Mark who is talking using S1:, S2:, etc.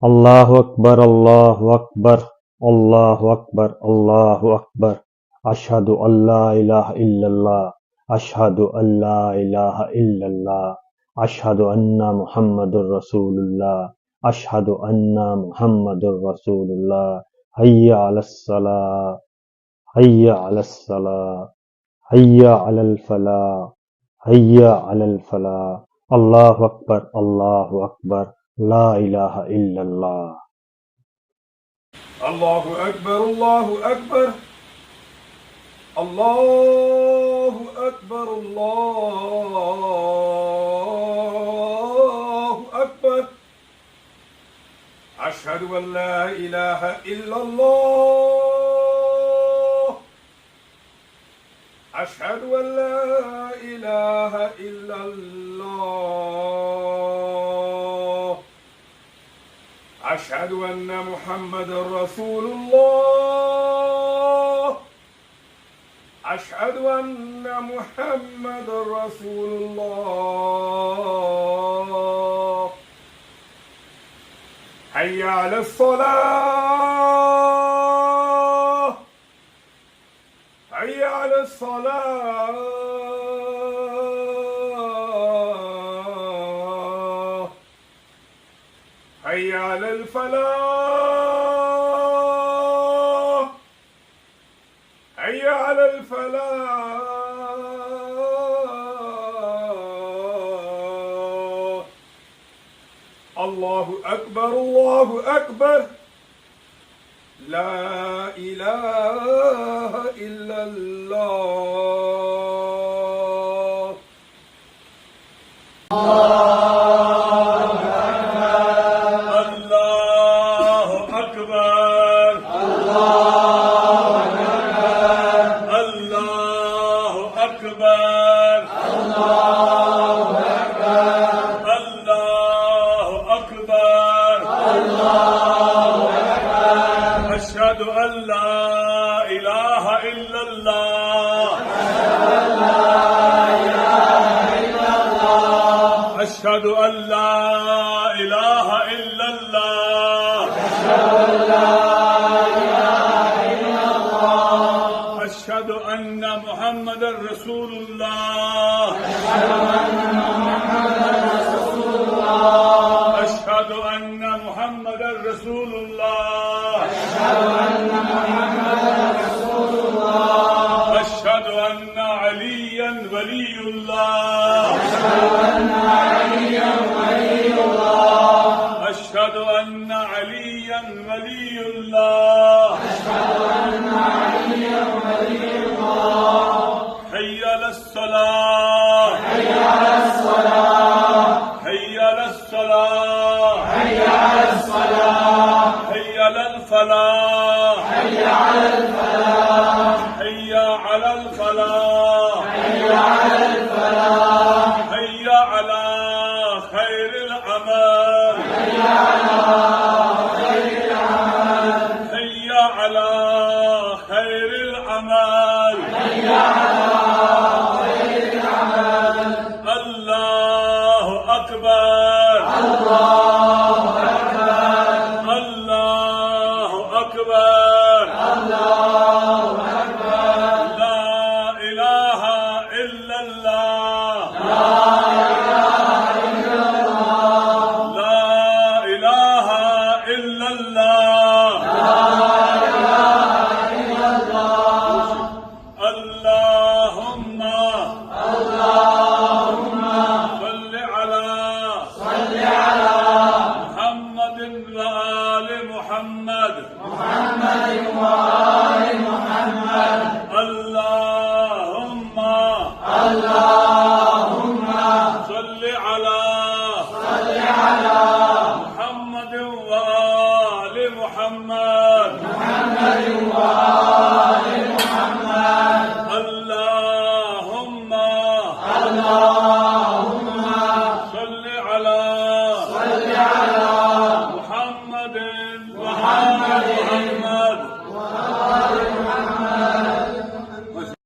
S1: الله أكبر الله أكبر الله أكبر الله أكبر أشهد أن لا إله إلا الله أشهد أن لا إله إلا الله أشهد أن محمد رسول الله أشهد أن محمد رسول الله حي على الصلاة حي على الصلاة حي على الفلاح حي على الفلاح الله أكبر الله أكبر لا إله إلا الله
S2: الله أكبر الله أكبر الله أكبر الله أكبر أشهد أن لا إله إلا الله أشهد أن لا إله إلا الله أشهد أن محمدا رسول الله أشهد أن محمدا رسول الله حي على الصلاة حي على الصلاة حي على الفلاح حي على الفلاح الله أكبر الله أكبر لا إله إلا الله أشهد أن لا إله إلا الله أشهد أن لا إله إلا الله أشهد أن محمدا رسول الله أشهد أن محمدا رسول الله أشهد أن عليا ولي الله أشهد أن عليا ولي الله حي على الصلاة حي على الصلاة حي على الصلاة حي على الصلاة حي على الفلاح حي على الفلاح حي على الفلاح حي على الفلاح حي على خير العمل حي على خير العمل حي على خير العمل حي على خير العمل الله أكبر الله